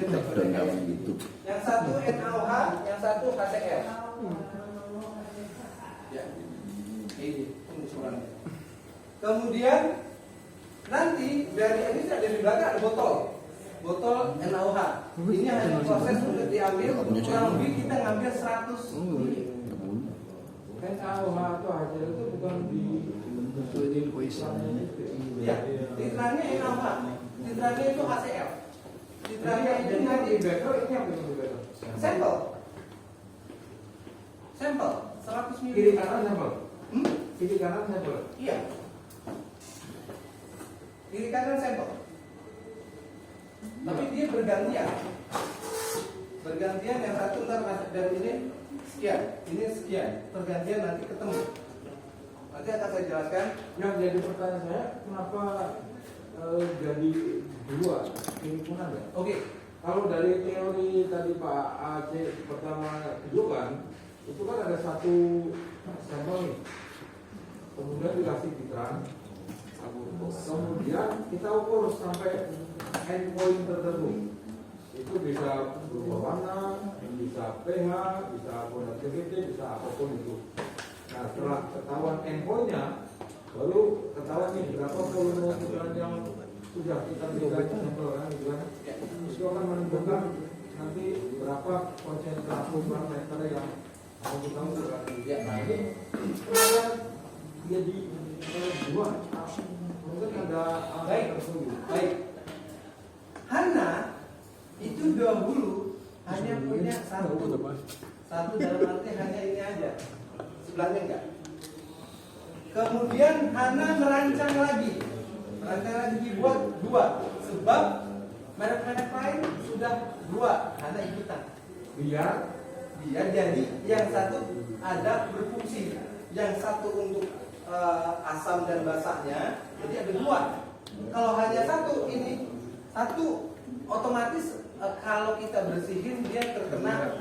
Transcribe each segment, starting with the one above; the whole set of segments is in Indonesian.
gitu. Yang satu NaOH, yang satu HCl. Ya. Ini ukurannya. Kemudian nanti dari ini di belakang ada botol NaOH. Ini hanya proses untuk diambil, kurang lebih kita ngambil 100 ml. NaOH atau HCl itu bukan di Ya, titrannya NaOH, titrannya itu HCl. Titrannya itu nanti beker ini apa yang beker? sampel 100 ml. Kiri kanan sampel. Kiri kanan sampel. Iya. Kiri kanan sampel. Tapi dia bergantian. Bergantian, yang satu ntar dari ini sekian, ini sekian. Pergantian nanti ketemu. Nanti akan saya jelaskan. Yang jadi pertanyaan saya, kenapa jadi dua? Ini pun ada. Oke. Kalau dari teori tadi Pak Aceh pertama tunjukkan, itu kan ada satu sampel nih. Kemudian dikasih titran. Kemudian kita ukur sampai endpoint tertentu. Itu bisa berubah warna, bisa pH, bisa conductivity, bisa apapun itu. Nah, setelah ketahuan endpointnya, baru ketahuan nih berapa volume titran yang sudah kita berikan sampel kan, gitu kan? Itu akan menentukan nanti berapa konsentrasi parameter yang mau kita ukur. Nah, ini kenapa jadi dua? Mungkin ada Baik. Hana itu dahulu hanya punya satu dalam arti hanya ini aja, sebelahnya enggak. Kemudian Hana merancang lagi dibuat dua, sebab merek-merek lain sudah dua, Hana ikutan. Biar jadi yang satu ada berfungsi, yang satu untuk asam dan basahnya, jadi ada dua. Kalau hanya satu ini, satu otomatis kalau kita bersihin dia terkena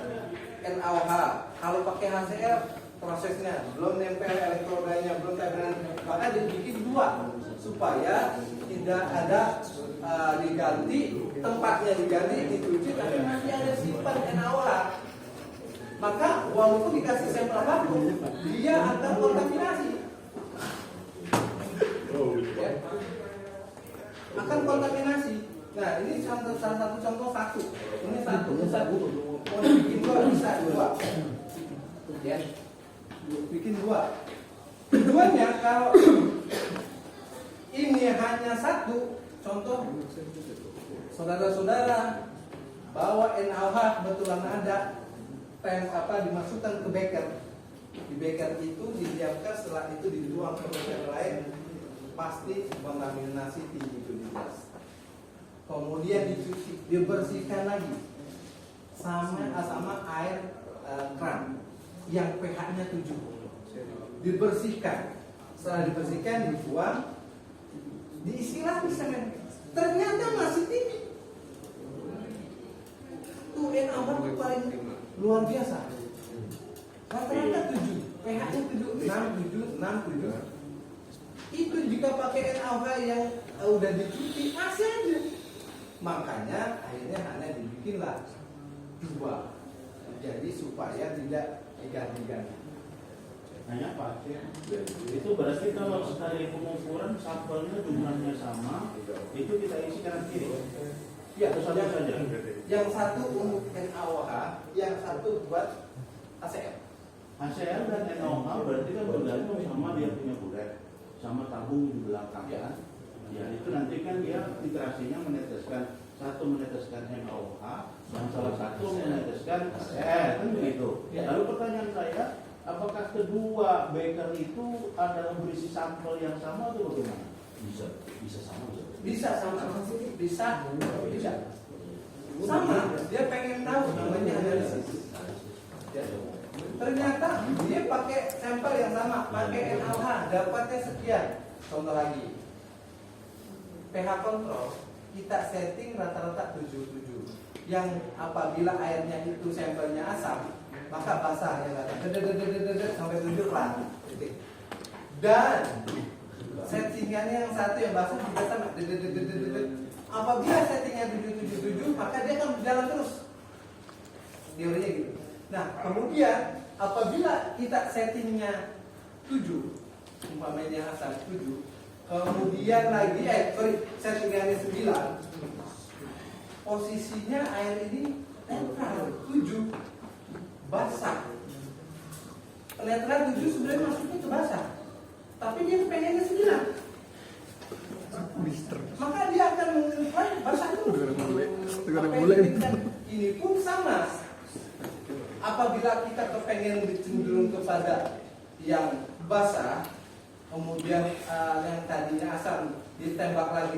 NaOH. Kalau pakai HCl prosesnya belum nempel elektrodanya, belum tebenan, maka dibikin dua supaya tidak ada diganti, tempatnya diganti, dicuci, tapi masih ada simpan NaOH. Maka walaupun dikasih sampel apapun, dia akan kontaminasi. Ya. Akan kontaminasi. Nah, ini salah satu contoh satu. Ini satu. Mau bikin dua bisa dua. Ya. Bikin dua. Keduanya kalau ini hanya satu, contoh saudara-saudara bawa NaOH betulan ada, dimasukkan ke beker. Di beker itu didiamkan, setelah itu dibuang ke beker lain, pasti kontaminasi tinggi turbidinitas. Kemudian dicuci, dibersihkan lagi sama air kran yang pH-nya 7. Dibersihkan. Setelah dibersihkan, dibuang, diisi lagi semen. Ternyata masih tinggi. Tuh NaOH itu paling luar biasa. Rata-rata 7, pH-nya 7, 6, 7. Itu jika pakai NaOH yang udah dicuci masih aja. Makanya akhirnya hanya dibikinlah dua. Jadi supaya tidak diganti-ganti. Hanya Pak, itu berarti kalau sekali pengukuran sampelnya jumlahnya sama, itu kita isi kanan kiri. Ya, satu saja. Yang satu untuk NaOH, yang satu buat HCl. HCl dan NaOH berarti kan bergantung sama dia punya bulet, sama tabung di belakang kan. Ya itu nanti kan dia titrasinya meneteskan, satu meneteskan NaOH, yang salah satu meneteskan HCl, kan begitu. Lalu pertanyaan saya, apakah kedua beker itu adalah berisi sampel yang sama atau bagaimana? Bisa sama. Bisa sama. Sama. Dia pengen tahu namanya analisis. Ternyata dia pakai sampel yang sama, pakai NaOH, dapatnya sekian. Contoh lagi, pH kontrol kita setting rata-rata 77. Yang apabila airnya itu sampelnya asam, maka basah ya kan, sampai 7 pelan. Dan settingannya yang satu yang basah juga sama, apabila settingnya 777 maka dia akan berjalan terus. Teorinya gitu. Nah, kemudian apabila kita settingnya 7, umpamanya asal 7, kemudian lagi settingannya 9, posisinya air ini netral 7 basah. Netral 7 sebenarnya masuknya ke basah, tapi dia pengennya 9. Maka dia akan mengumpulkan basah dulu. Ini pun sama. Apabila kita kepengen cenderung kepada yang basah, kemudian yang tadinya asam ditembak lagi,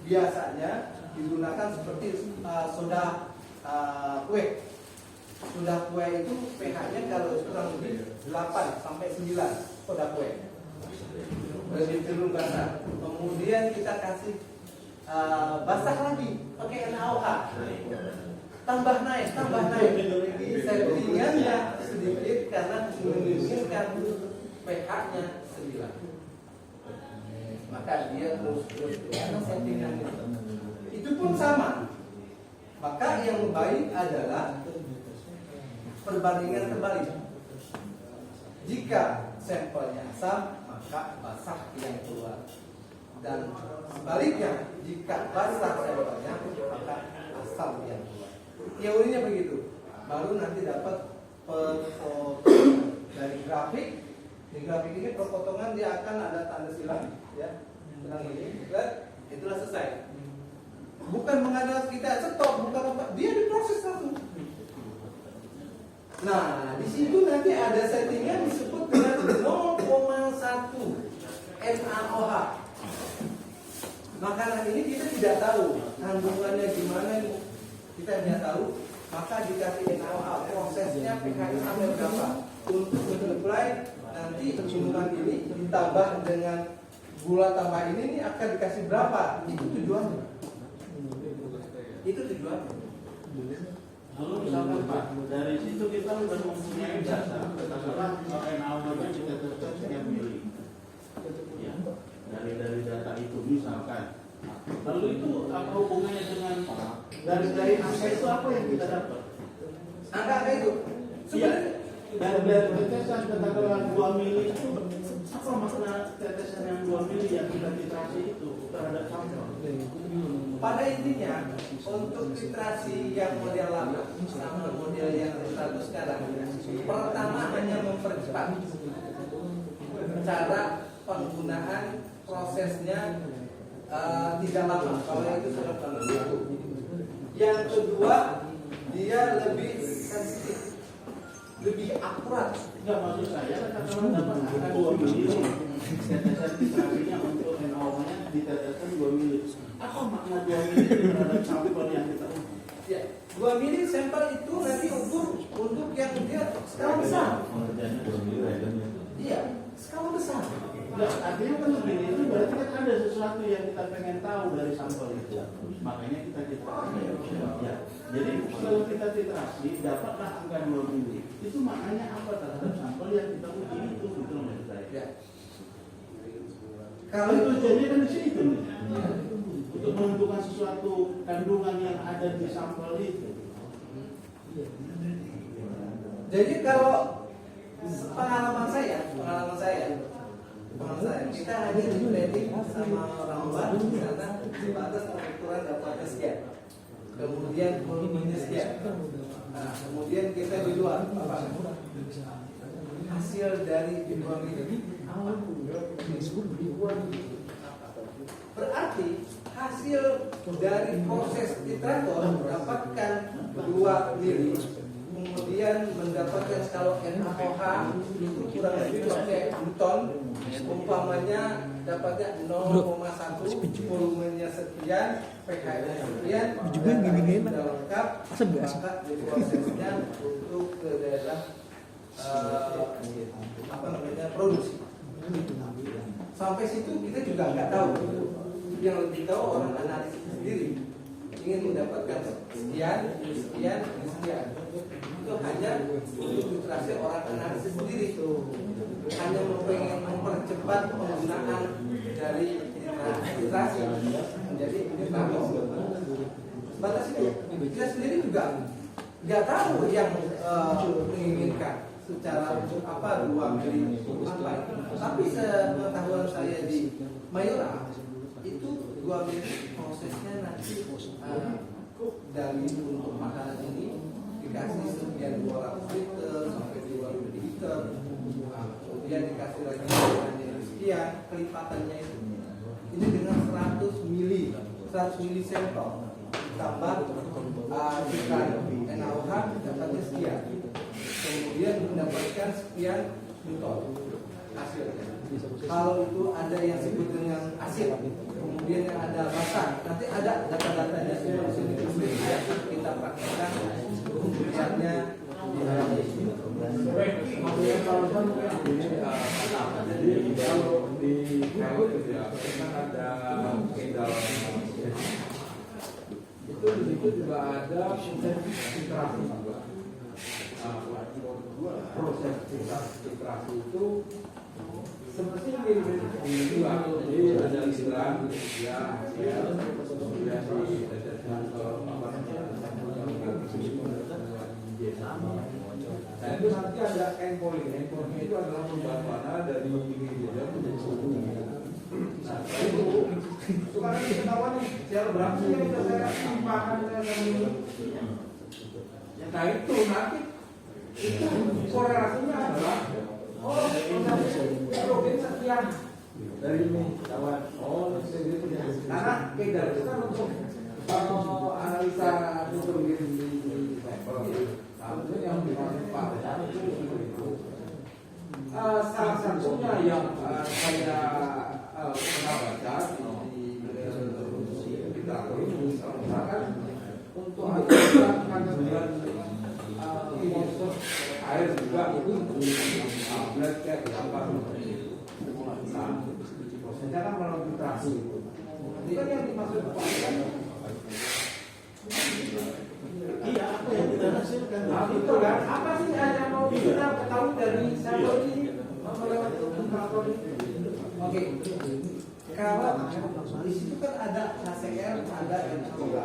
biasanya digunakan seperti soda kue. Soda kue itu pH-nya kalau kurang lebih 8 sampai 9 soda kue. Lebih cenderung basah. Kemudian kita kasih basah lagi pakai NaOH. Tambah naik. Settingannya sedikit karena menginginkan pH-nya 9. Maka dia terus karena settingannya. Itu pun sama. Maka yang baik adalah perbandingan terbalik. Jika sampelnya asam, maka basah yang keluar. Dan sebaliknya, jika basah sampelnya, maka asam yang keluar. Teorinya begitu. Baru nanti dapat dari grafik. Di grafik ini perpotongan dia akan ada tanda silang, ya. Silang ini, itulah selesai. Bukan mengandalkan kita stop, bukan apa, dia diproses langsung. Nah, di situ nanti ada settingnya disebut dengan 0,1 NaOH. Makanan ini kita tidak tahu kandungannya gimana, kita tidak tahu. Maka dikasih NaOH, prosesnya pH-nya sampai berapa untuk mensuplai nanti minuman ini ditambah dengan gula tambah ini akan dikasih berapa? Itu tujuannya. Lalu misalkan Pak, dari situ kita sudah mempunyai data, katakanlah NaOH-nya kita tetap sekian mili. Ya, dari data itu misalkan. Lalu itu apa hubungannya dengan dari angka itu apa yang kita dapat? Angka itu. Iya. Dari tetesan katakanlah 2 mili itu apa makna tetesan yang 2 mili yang kita titrasi itu terhadap sampel? Pada intinya untuk titrasi yang model lama sama model yang status sekarang, pertama hanya mempercepat cara penggunaan prosesnya, tidak lama. Kalau itu sangat lama. Yang kedua, dia lebih sensitif, lebih akurat. Enggak, maksud saya katakanlah dapat angka 2 mili tetesan titrasinya untuk NaOH-nya diteteskan 2 mili. Apa makna 2 mili terhadap sampel yang kita ukur? Ya, 2 mili sampel itu nanti ukur untuk yang dia skala besar. Iya, skala besar. Nah, artinya kan begini, itu berarti kan ada sesuatu yang kita pengen tahu dari sampel itu. Makanya kita titrasi. Ya. Jadi kalau kita titrasi dapatlah angka 2 mili. Itu maknanya apa terhadap sampel yang kita uji itu, betul maksud saya? Ya. Kalau itu tujuannya kan di situ nih. Untuk menentukan sesuatu kandungan yang ada di sampel itu. Jadi kalau pengalaman saya, kita hanya di-planning sama orang luar karena sebatas pengukuran dapatnya sekian, kemudian volumenya sekian. Nah, kemudian kita di luar, hasil dari 2 mili berarti hasil dari proses titrator mendapatkan 2 mili, kemudian mendapatkan kalau NaOH itu kurang lebih pakai Newton, umpamanya dapatnya 0,1, volumenya sekian, pH-nya sekian, dan sudah lengkap, maka prosesnya untuk ke daerah produksi. Sampai situ kita juga nggak tahu. Yang lebih tahu orang analisis sendiri, ingin mendapatkan sekian. Itu hanya untuk titrasi orang analisis sendiri, hanya mempercepat penggunaan dari Nah, filtrasi menjadi bagus. Batas itu kita sendiri juga nggak tahu yang menginginkan secara apa 2 mili apa. Tapi sepengetahuan saya di Mayora itu 2 mili prosesnya nanti dari untuk makanan ini dikasih sekian 200 liter sampai 200 liter, kemudian dikasih lagi yang sekian kelipatannya itu. Ini dengan 100 mili sampel tambah ikan NaOH dapatnya sekian, kemudian mendapatkan sekian ton hasilnya. Kalau itu ada yang disebut dengan asid, kemudian yang ada basah, nanti ada data-datanya semua di sini kita praktekkan kemudiannya di hari ini. Jadi kalau di laut ya kan ada kendala itu di situ juga ada filtrasi juga. Proses filtrasi itu semestinya di ada istilah ya kemudian ditetesan apa nah itu nanti ada endpoint itu adalah pembahasan dari ingredient menjadi suhu. Nah itu kan ketahuan nih secara berapa yang bisa saya timpakan dengan ini. Nah itu nanti itu korelasinya adalah protein sekian dari ini kawan. Karena kadar itu kan untuk analisa nitrogen di sampel. Itu yang dimaksud Pak itu salah satunya yang saya pernah baca di literatur ini misalkan untuk ada kandungan unsur air juga itu blood cat apa prosesnya kan melalui filtrasi itu. Ini kan yang dimaksud Pak kan. Iya, apa yang kita hasilkan? Nah, itu kan apa sih yang mau kita ketahui dari sampel ini melewati filtrator ini? Oke, kalau di situ kan ada HCl, ada NaOH,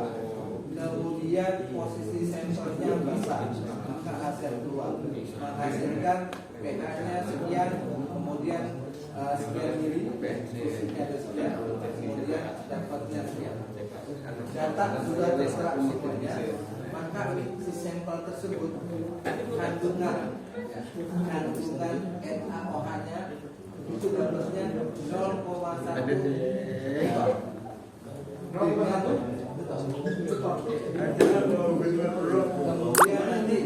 kemudian posisi sensornya bisa maka hasil keluar, menghasilkan pH-nya sekian, kemudian sekian mili, posisinya ada sekian, kemudian dapatnya sekian. Data sudah terserap semuanya, maka si sampel tersebut kandungan NaOH-nya itu dapatnya 0,1 kemudian nanti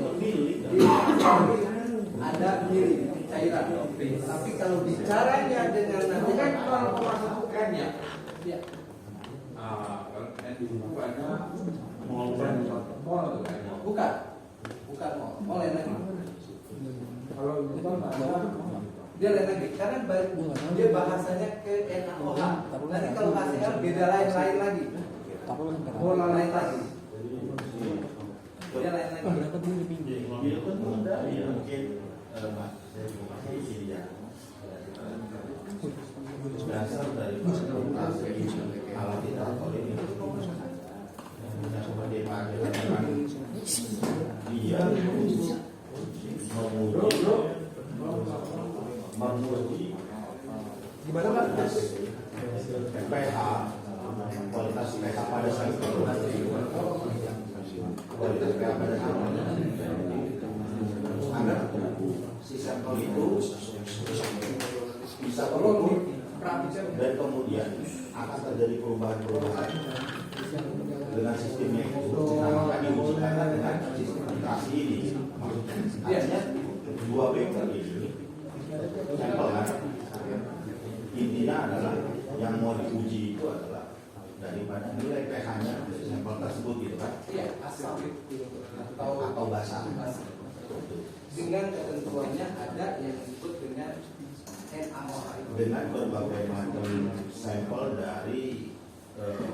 ada mili cairan. Tapi kalau bicaranya dengan nanti Bukan 0,1 N ya? ya, Kalau N di situ ada Mol bukan mol lain lagi. kalau itu kan ada Dia lain lagi karena dia bahasanya ke NaOH. Nanti kalau HCl beda lain lagi. Pola lain lagi. Dia lain lagi. mobil kan ada ya mungkin Mas saya terima kasih ya dasar dari presentasi alat literatur ini yang sebagai dia menguji Gimana Pak? pH kualitas pH pada sampel kualitas pH pada sampel agar si sampel itu bisa terukur dan kemudian akan terjadi perubahan-perubahan dengan sistemnya itu. Nah, maka diujikan dengan sistem filtrasi ini. Artinya dua beker ini sampel kan intinya adalah yang mau diuji itu adalah daripada nilai pH-nya sampel tersebut gitu kan? Iya, asal Atau basah. Dengan ketentuannya ada yang disebut dengan NaOH Dengan berbagai macam sampel dari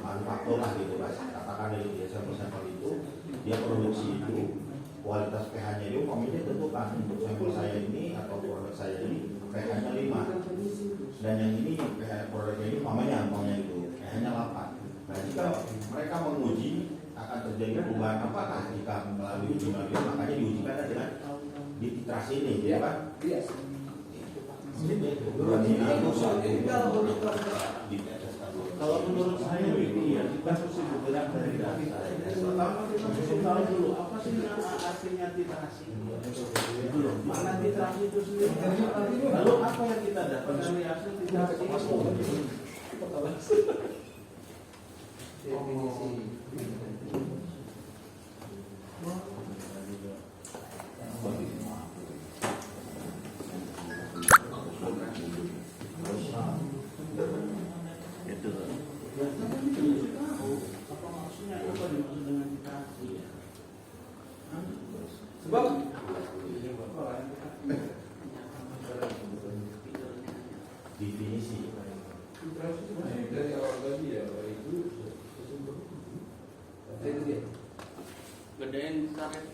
manufaktur lah gitu kan, katakan itu ya sampel-sampel itu dia produksi itu kualitas pH-nya itu umpamanya ditentukan untuk sampel saya ini atau produk saya ini pH-nya 5. Dan yang ini pH produknya ini maunya itu pH-nya 8. Nah, jika mereka menguji akan terjadi perubahan apakah jika melalui uji manual, makanya diujikan dengan dititrasi ini, ya kan? Iya. Kalau menurut saya ini ya kita mesti bergerak dari dasar. Pertama kita mesti tahu dulu apa sih artinya titrasi. Belum mana titrasi itu sendiri. Lalu apa yang kita dapat dari hasil titrasi itu? Sebab Definisi. Dari awal tadi ya, itu dia. Gedein karet.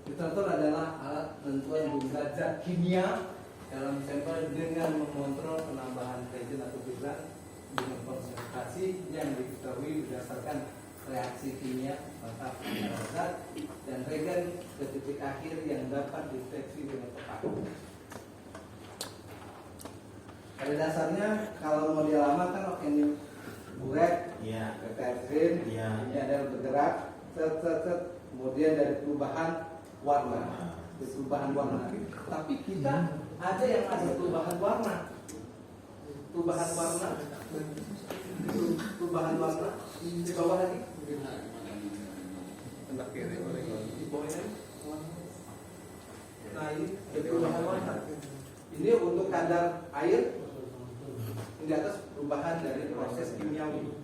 Titrator adalah alat penentuan jumlah zat kimia dalam sampel dengan mengontrol penambahan reagen atau zat dengan konsentrasi yang diketahui berdasarkan reaksi kimia antara zat dan reagen ke titik akhir yang dapat dideteksi dengan tepat. Pada dasarnya kalau model lama kan organik buret, Ya. ketepsin, Ya. ini ada bergerak, kemudian dari perubahan warna, Tapi kita ada yang ada perubahan warna, di bawah lagi. Di bawah ini. Nah ini ada perubahan warna. Ini untuk kadar air. Di atas perubahan dari proses kimiawi.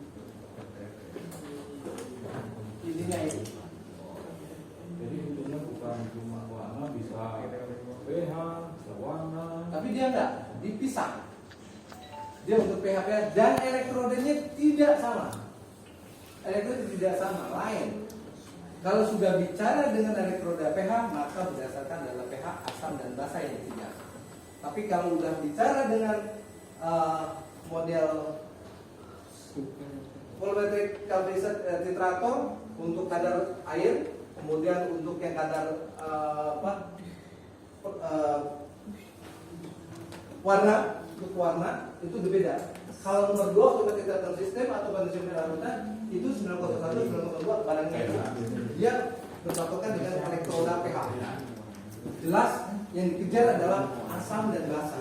Ininya ini. jadi bentuknya bukan cuma warna, bisa pH, bisa warna. Tapi dia enggak dipisah. Dia untuk pH dan elektrodenya tidak sama. Elektroda tidak sama, lain. Kalau sudah bicara dengan elektroda pH, maka berdasarkan adalah pH asam dan basa yang dikejar. Tapi kalau sudah bicara dengan model volumetric calorimeter titrator untuk kadar air, kemudian untuk yang kadar warna, untuk warna itu berbeda. Kalau nomor 2 automatic titrator system atau potential meter itu 901 902 barangnya dia berpatokan dengan elektroda pH. Jelas yang dikejar adalah asam dan basa.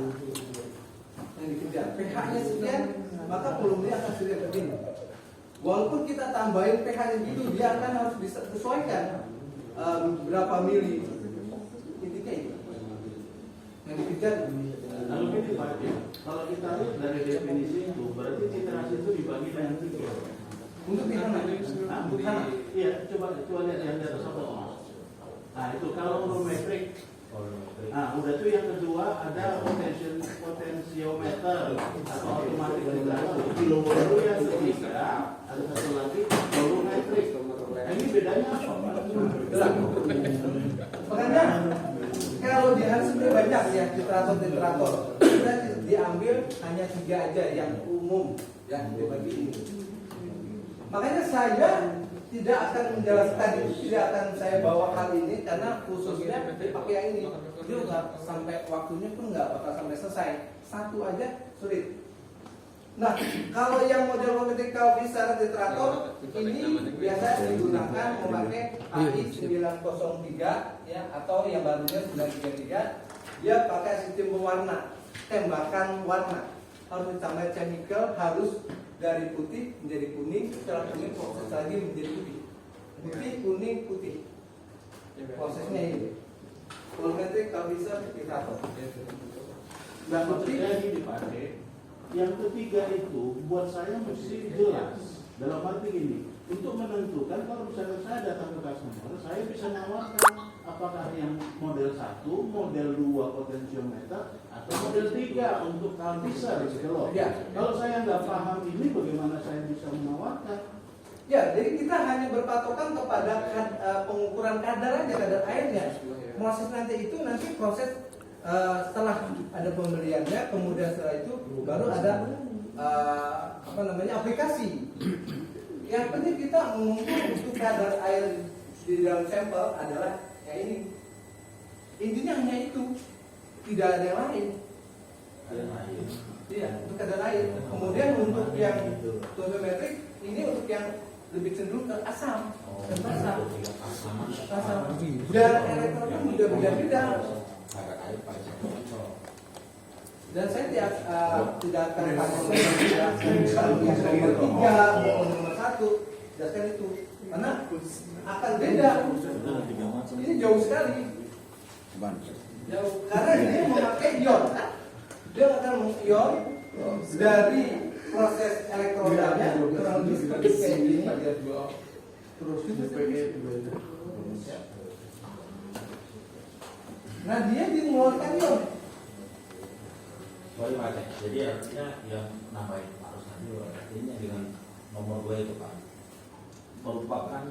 Yang dikejar pH-nya sekian, maka volumenya akan sekian begini. Walaupun kita tambahin pH-nya gitu, dia akan harus bisa sesuaikan berapa mili. Intinya itu yang dikejar. Lalu gini Pak, kalau kita lihat dari definisi itu, berarti titrasi itu dibagi dengan 3. Untuk di mana? Untuk mana? Iya, coba lihat yang di atas apa? Nah itu kalau volumetric. Nah, udah tuh yang kedua ada potensiometer atau otomatis titrator. Lalu yang ketiga ada satu lagi volumetric. Nah, ini bedanya apa Pak? Makanya kalau di hari sebenarnya banyak ya titrator. Kita diambil hanya 3 aja yang umum ya dibagi ini. Makanya saya tidak akan menjelaskan itu, tidak akan saya bawa hal ini karena khususnya pakai yang ini. Dia nggak sampai waktunya pun nggak bakal sampai selesai. Satu aja sulit. Nah, kalau yang model volumetrical besar titrator ini biasa digunakan memakai AI 903 ya atau yang barunya 933. Dia pakai sistem pewarna, tembakan warna. Harus ditambah chemical, harus dari putih menjadi kuning, setelah kuning proses lagi menjadi putih. Putih, kuning, putih. Prosesnya ini. Volumetric bisa titrator. Nah, maksudnya ini dipakai. Yang ketiga itu buat saya mesti jelas. Dalam arti gini, untuk menentukan kalau misalnya saya datang ke customer, saya bisa menawarkan apakah yang model 1, model 2 potensiometer atau model 3 untuk kalorimeter gitu loh. Ya. Kalau saya nggak paham ini, bagaimana saya bisa menawarkan? Ya, jadi kita hanya berpatokan kepada pengukuran kadar aja, kadar airnya. Proses nanti itu proses setelah ada pembeliannya, kemudian setelah itu baru ada aplikasi. Yang penting kita mengukur untuk kadar air di dalam sampel adalah yang ini. Intinya hanya itu, tidak ada yang lain. Iya, untuk kadar air. Kemudian untuk yang turbometrik ini untuk yang lebih cenderung ke asam. Asam. Dan elektronnya mudah beda-beda. Dan saya tidak akan menjelaskan yang nomor 3 maupun nomor 1, jelaskan itu, karena akan beda. Ini jauh sekali. Jauh, karena dia memakai ion. Dia akan mengion dari proses elektrodanya kurang lebih seperti kayak gini. Terus nah dia mengeluarkan ion. Boleh Pak, jadi artinya yang nambahin arus tadi artinya dengan nomor 2 itu Pak merupakan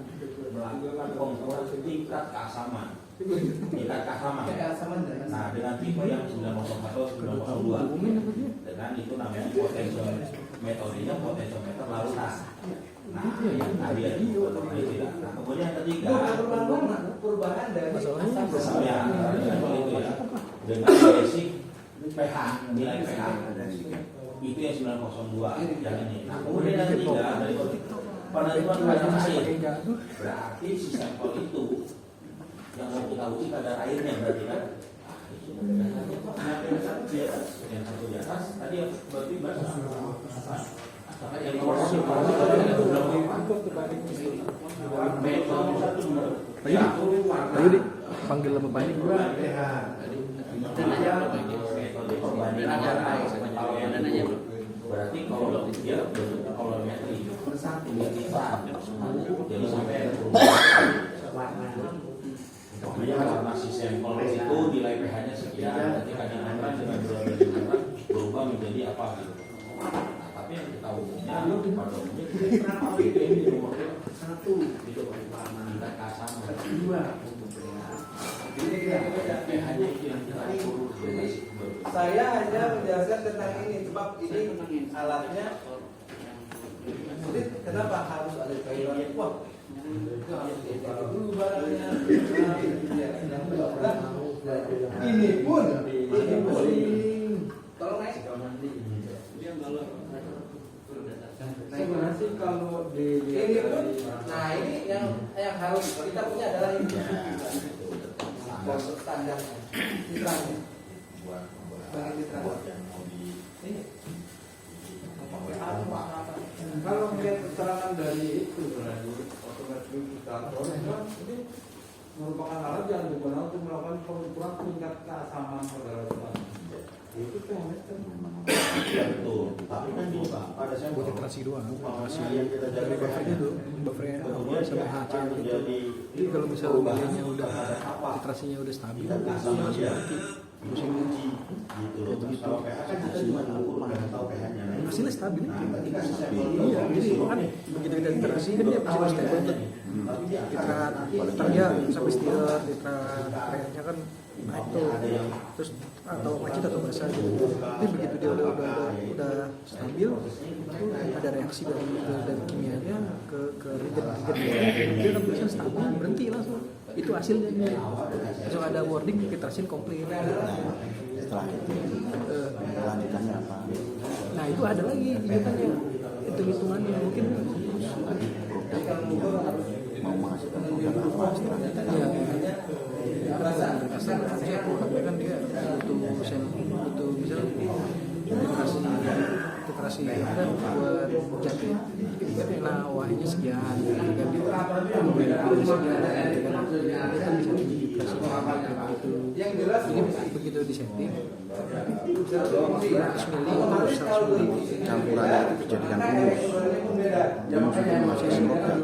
melakukan pengukuran tingkat keasaman. Nah dengan tipe yang 901 902 dengan itu namanya metodenya potensiometer larutan. Nah yang tadi itu tidak. Nah kemudian yang ketiga perubahan dari asam ya itu ya dengan basic pH, nilai pH itu yang 902 yang ini. Nah kemudian yang ketiga dari penentuan kadar air, berarti si sampel itu yang mau kita uji kadar airnya berarti kan. Yang satu di atas tadi yang berarti yang nomor 1 ayo dipanggil sama Pak ini gua. Berarti kalau dia bentuknya kolorimetri dia bisa jadi sampai pokoknya karena si sampel itu nilai pH-nya sekian, nanti kadang-kadang dengan berubah menjadi apa gitu. Nah, tapi yang kita umumnya pada umumnya kenapa itu ini nomor 1 itu tingkat keasaman 2 pH-nya itu yang kita ukur. Saya hanya menjelaskan tentang ini, sebab ini alatnya sulit. Kenapa harus ada cairan? Wah, itu harus dicek dulu barangnya. Ini pun tolong naik. Sebenarnya sih kalau di Ini pun, nah ini yang harus kita punya adalah ini. Standar citranya. kalau melihat keterangan dari itu berarti otomatis indikator ini merupakan alat yang digunakan untuk melakukan pengukuran tingkat keasaman saudara-saudara. Itu thermometer. Betul. Tapi kan gini Pak, pada saya Buat literasi doang. Literasi yang kita dari jadi buffernya tuh, buffernya awal sampai HC gitu. Jadi kalau misalnya nilainya udah literasinya udah stabil, sama dia musim gitu loh. Terus kalau pH kan kita cuma ngukur nggak tahu pH-nya. hasilnya stabil. Nah, berarti kan stabil. Iya, jadi kan begitu kita literasi kan dia pasti stabil tuh. Nitrat, dia sampai stier, nitrat, airnya kan naik tuh. Terus atau macet atau basah gitu. Tapi begitu dia udah stabil, itu ada reaksi dari kimianya ke reagen dia kan biasanya stabil berhenti langsung. Itu hasilnya nih. Langsung ada wording filtrasi komplit. Setelah itu lanjutannya apa? Nah itu ada lagi hitungannya, hitungannya mungkin Mau menghasilkan produk apa setelah kita tapi kan dia butuh misalnya literasi kan buat jatuh nah wahnya sekian kan dia sekian dia kan bisa literasi Yang jelas ini begitu disetting 100 mili terus 100 mili campurannya itu dijadikan rumus. Yang maksudnya masih program.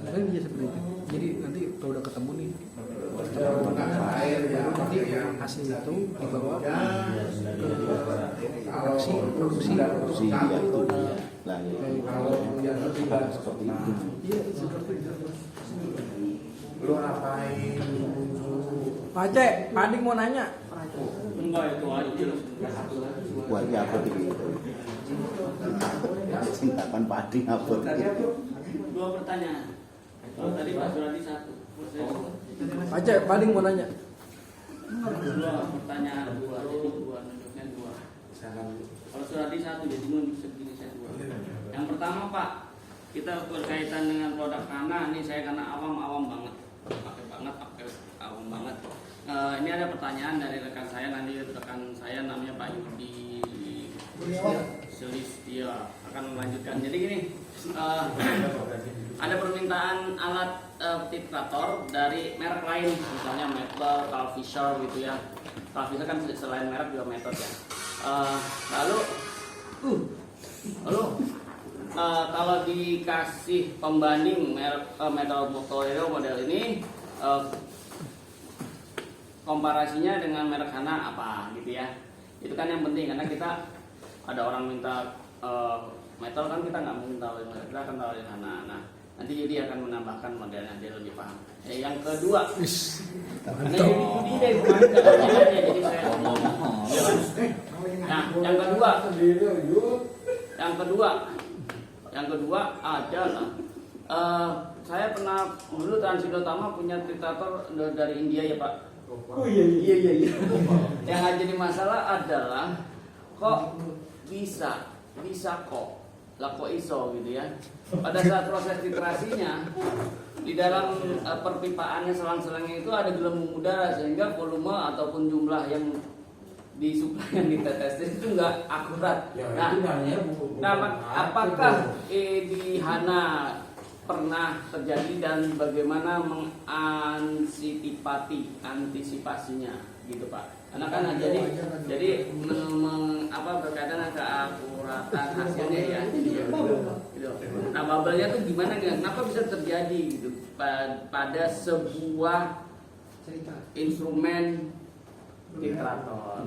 kan dia seperti itu. Jadi nanti kalau udah ketemu nih nanti hasil itu dibawa ke produksi Itu lah ya. Seperti itu. iya seperti itu. Lu ngapain? Pak Aceh, Pak Ading mau nanya. Enggak itu aja. Buatnya apa gitu? Cintakan padi apa? Dua pertanyaan. Kalau tadi Pak Suradi satu. Pak Aceh, Pak Ading mau nanya. Dua pertanyaan dua, jadi dua nunjuknya dua. Kalau Suradi satu, jadi nunjuk segini saya dua. Yang pertama Pak, kita berkaitan dengan produk Hana. Ini saya karena awam banget, pakai awam banget. Ini ada pertanyaan dari rekan saya, nanti rekan saya namanya Pak Yudi Selistia akan melanjutkan. Jadi gini, ada permintaan alat titrator dari merek lain, misalnya Mettler, Carl Fisher gitu ya. Carl Fisher kan selain merek juga metode ya. Lalu kalau dikasih pembanding merek Metal Botoero model ini, komparasinya dengan merek Hana apa gitu ya. Itu kan yang penting, karena kita ada orang minta metal kan, kita nggak mungkin tawarin merek, kita akan tawarin Hana. Nah, nanti Yudi akan menambahkan modelnya, dia lebih paham. Yang kedua, karena Yudi dari kemarin nggak ada aja, jadi saya ngomong. Nah, yang kedua adalah saya pernah dulu Transito Tama punya titrator dari India ya Pak. Oh iya. Yang jadi masalah adalah kok bisa kok iso gitu ya. Pada saat proses titrasinya di dalam perpipaannya selang-selangnya itu ada gelembung udara, sehingga volume ataupun jumlah yang disuplai yang ditetes itu nggak akurat. Apakah di Hana pernah terjadi dan bagaimana mengantisipasinya gitu Pak? Karena kan jadi berkaitan dengan keakuratan hasilnya ya. Gitu. Nah, bubble-nya tuh gimana, kenapa bisa terjadi gitu pada sebuah instrumen titrator.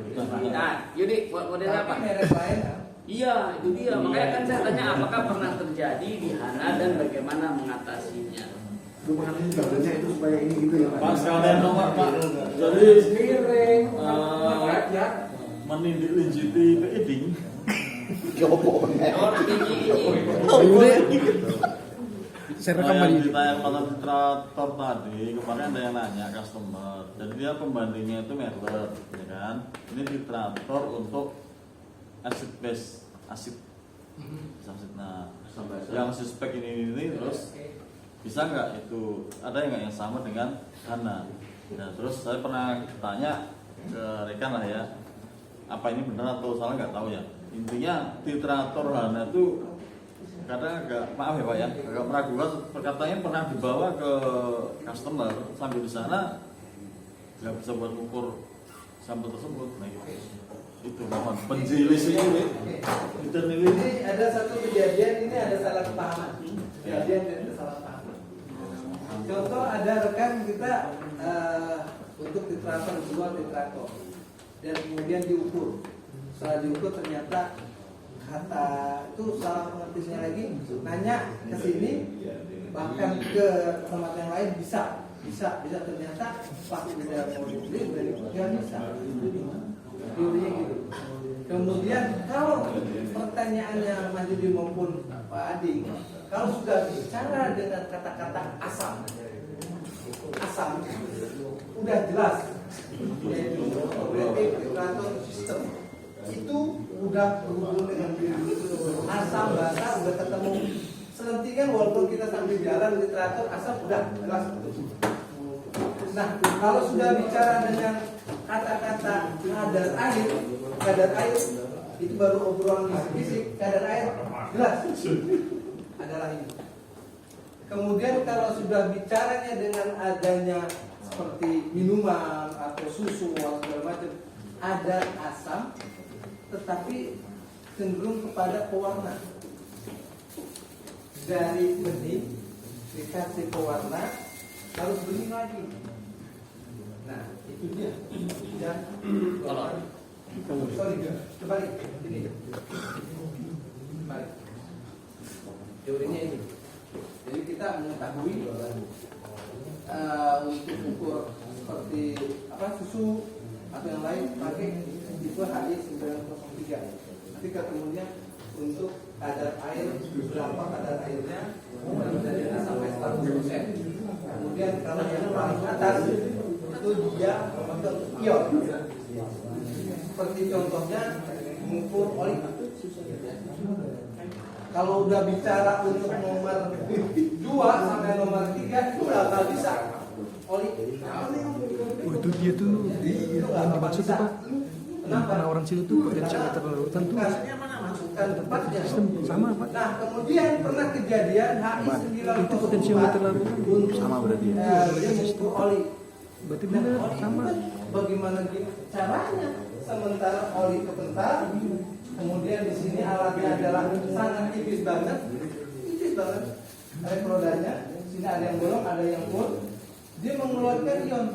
Nah, Yudi, modelnya apa? Merek lain. Iya, itu dia. Makanya kan saya tanya apakah pernah terjadi di Hana dan bagaimana mengatasinya. Itu supaya ini gitu ya Pak. Pak sekalian nomor Pak. Jadi Miring. menindaklanjuti peding. Coba. Saya rekam lagi. Yang ditanya pada titrator tadi, kemarin ada yang nanya customer. Jadi dia pembandingnya itu Mettler, ya kan? Ini titrator untuk acid base, acid. Nah, yang suspek ini terus bisa nggak itu ada nggak yang sama dengan Hana? Nah, terus saya pernah tanya ke rekan lah ya, apa ini benar atau salah nggak tahu ya. Intinya titrator Hana itu kadang agak, maaf ya Pak ya, agak meragukan. Perkataannya pernah dibawa ke customer, sambil di sana nggak bisa buat ukur sampel tersebut. Nah, itu mohon penjilis ini. Ini ada satu kejadian, ini ada salah kepahaman. Kejadian dan ada salah paham. Contoh, ada rekan kita untuk titrator, jual titrator, dan kemudian diukur. Setelah diukur ternyata kata itu salah pengertiannya lagi, nanya ke sini bahkan ke tempat yang lain bisa ternyata pas udah mau dibeli udah dipegang bisa. Teorinya gitu. Kemudian kalau pertanyaannya Mas Yudi maupun Pak Adi, kalau sudah bicara dengan kata-kata asam udah jelas, yaitu berarti titrator sistem itu udah berhubung dengan asam basa udah ketemu selentingan, walaupun kita sambil jalan titrator asam udah jelas. Nah, kalau sudah bicara dengan kata-kata kadar air itu baru obrolan fisik, kadar air jelas adalah ini. Kemudian kalau sudah bicaranya dengan adanya seperti minuman atau susu atau segala macam, ada asam tetapi cenderung kepada pewarna. Dari benih dikasih pewarna harus benih lagi. Nah, itu dia. Dan kebalik ini. Kebalik. Teorinya ini. Jadi kita mengetahui untuk ukur seperti susu atau yang lain pakai tipe HI 903. Nanti kemudian untuk kadar air berapa kadar airnya dari sampai 100%. Kemudian kalau yang paling atas itu dia membentuk ion. Seperti contohnya mengukur oli. Kalau udah bicara untuk nomor 2 sampai nomor 3 itu nggak bisa oli. Oh, itu dia tuh yang dimaksud tuh Pak. Karena orang situ tuh potensiometer larutan tuh Masukkan tempatnya. sistem sama Pak. Nah, kemudian pernah kejadian HI Itu potensiometer 904 larutan Sama berarti ya? dia mengukur oli. berarti benar sama. Bagaimana caranya? Sementara oli kepental, kemudian di sini alatnya adalah sangat tipis banget, elektrodanya. Sini ada yang bolong, ada yang full. Dia mengeluarkan ion.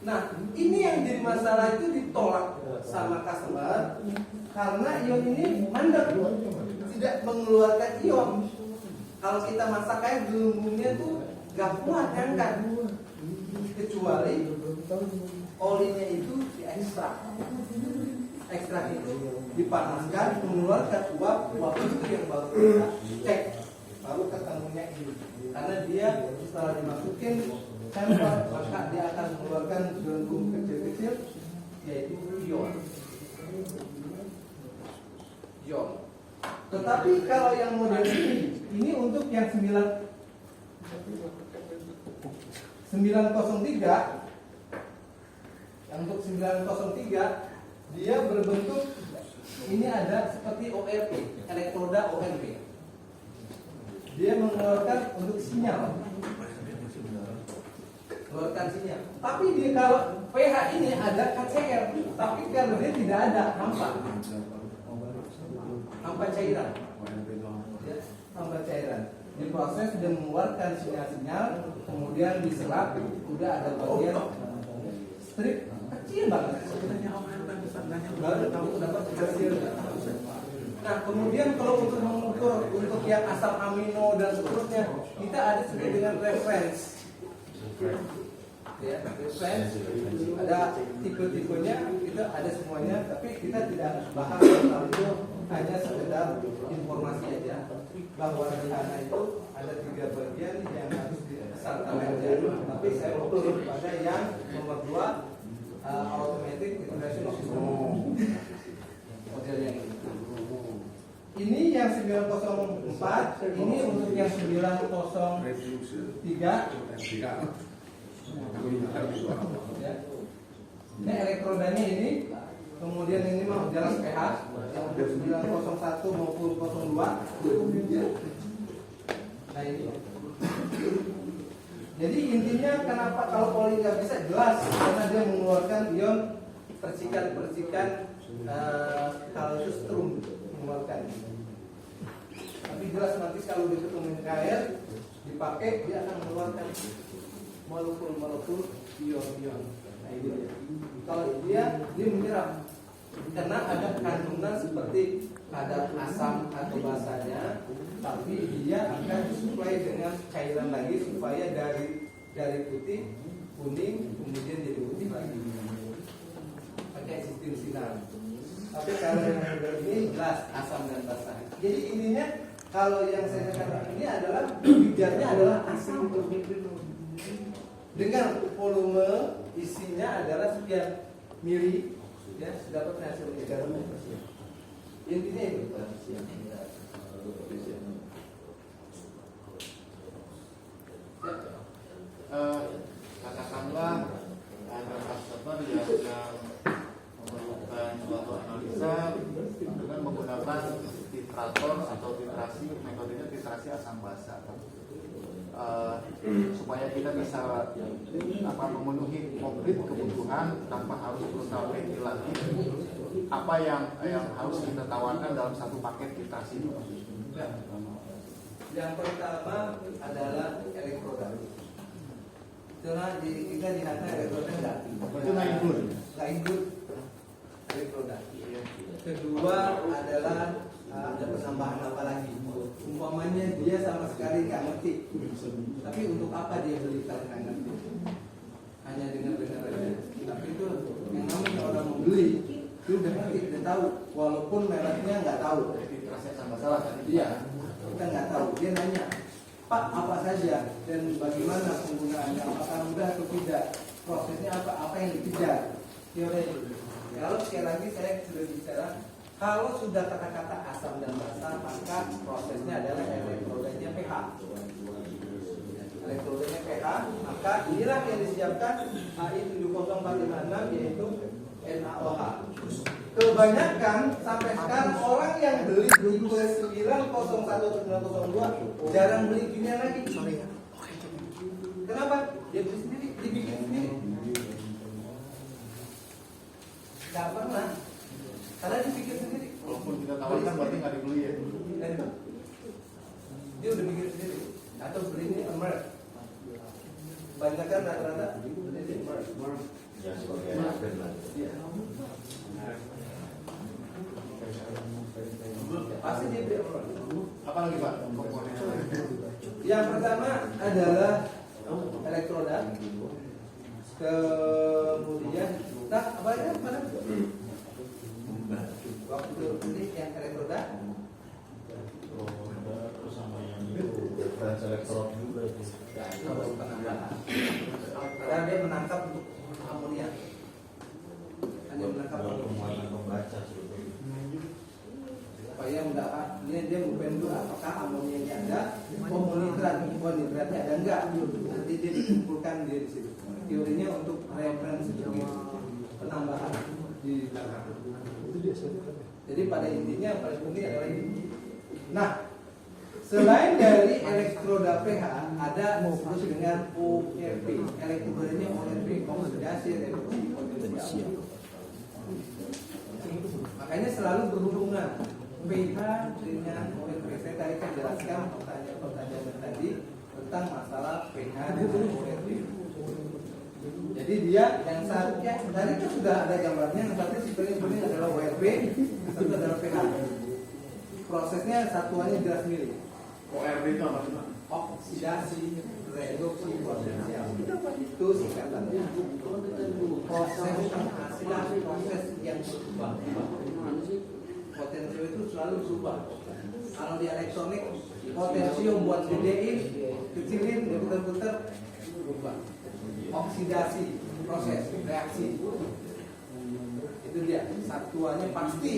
Nah, ini yang jadi masalah itu ditolak sama customer karena ion ini mandek, tidak mengeluarkan ion. Kalau kita masak air gelembungnya tuh gak kuat angkat, kecuali olinya itu diekstrak. Ekstrak itu dipanaskan mengeluarkan uap itu yang baru kita cek, baru ketemunya ini. Karena dia setelah dimasukin sampel maka dia akan mengeluarkan gelembung kecil-kecil yaitu ion. Tetapi kalau yang model ini untuk yang 903, yang untuk 903 dia berbentuk ini ada seperti ORP, elektroda ORP. Dia mengeluarkan untuk sinyal. Mengeluarkan sinyal. Tapi dia kalau pH ini ada KCl, tapi kalau dia tidak ada hampa cairan. Ya, hampa cairan. Diproses dan mengeluarkan sinyal-sinyal, kemudian diserap, udah ada bagian strip kecil banget. Baru kamu dapat hasil. Nah, kemudian kalau untuk mengukur untuk yang asam amino dan seterusnya, kita ada sesuai dengan reference. Ya, reference ada tipe-tipenya, kita ada semuanya, tapi kita tidak bahas hal itu, hanya sekedar informasi aja bahwa di sana itu ada 3 bagian yang harus disasarkan aja. Tapi saya fokus pada yang nomor 2 automatic integration system model yang ini yang 904, ini untuk yang 903. Ya. Ini elektrodanya ini, kemudian ini mau jelas pH yang untuk 901 maupun 02. Nah ini. Jadi intinya kenapa kalau poli nggak bisa jelas karena dia mengeluarkan ion percikan-percikan kalau itu strum mengeluarkan. Tapi jelas nanti kalau diketemuin air dipakai dia akan mengeluarkan molekul-molekul ion-ion. Nah ini dia. Kalau dia menyerap karena ada kandungan seperti kadar asam atau basanya, tapi dia akan disuplai dengan cairan lagi supaya dari putih kuning kemudian jadi putih lagi pakai sistem sinar. Tapi kalau yang ini jelas asam dan basa. Jadi intinya kalau yang saya katakan ini adalah bijarnya adalah asam dengan volume isinya adalah sekian mili, ya sudah dapat hasilnya dalam intinya itu. Katakanlah ada customer yang memerlukan suatu analisa dengan menggunakan titrator atau titrasi, metodenya titrasi asam basa, supaya kita bisa memenuhi komplit kebutuhan tanpa harus berusaha lagi apa yang harus kita tawarkan dalam satu paket titrasi. Yang pertama adalah elektroda. Karena kita lihatnya elektroda Itu nggak include elektroda. Kedua adalah ada penambahan apa lagi? Umpamanya dia sama sekali nggak ngerti. Tapi untuk apa dia beli kalau nggak ngerti? hanya dengar aja. Tapi itu yang namanya orang mau beli itu udah ngerti, udah tahu, walaupun mereknya nggak tahu. Proses sama salah kan? Iya, kita nggak tahu. Dia nanya, Pak apa saja dan bagaimana penggunaannya, apakah mudah atau tidak, prosesnya apa yang dikejar. Teori. Kalau sekali lagi saya sudah bicara, kalau sudah kata-kata asam dan basa, maka prosesnya adalah elektrodanya pH. Elektrodanya pH, maka inilah yang disiapkan HI70456 yaitu NaOH. Kebanyakan sampai sekarang orang yang beli tipe 901902 jarang beli ginian lagi. Kenapa? Dia beli sendiri, dibikin sendiri. Gak pernah, karena dipikir sendiri. Walaupun kita tawarkan berarti nggak dibeli ya. Dia udah bikin sendiri. Atau beli ini emer. Banyak kan rata-rata beli ini emer. Ya sebagai agen lah. Iya. Pasti dia beli emer. Apa lagi Pak komponen? Yang pertama adalah elektroda. Kemudian, apa ya? Mana? Waktu ini yang elektroda. Terus sama yang itu referensi elektrod juga itu. Ya, itu baru penambahan. Karena dia menangkap untuk amonia. Hanya menangkap Pemain pembaca sebetulnya. supaya mendapat dia bukan dulu apakah amonianya ada, nitratnya ada enggak, nanti dia dikumpulkan dia di situ. Teorinya untuk referensi penambahan di belakang. Jadi pada intinya paling penting adalah ini. Nah, selain dari elektroda pH ada disebut dengan ORP, elektrodanya ORP, oksidasi reduksi potensial. Makanya selalu berhubungan pH dengan ORP. Saya tadi kan jelaskan pertanyaan tadi tentang masalah pH dan ORP. Jadi dia yang satunya tadi itu sudah ada gambarnya, yang satu paling adalah ORP, yang satu adalah pH. Prosesnya satuannya jelas mirip. ORP itu apa sih Pak? Oksidasi reduksi potensial itu singkatannya. Proses penghasilan proses yang berubah. Potensial itu selalu berubah. Kalau di elektronik potensial buat gedein, kecilin, diputar-putar berubah. Oksidasi proses reaksi itu dia satuannya pasti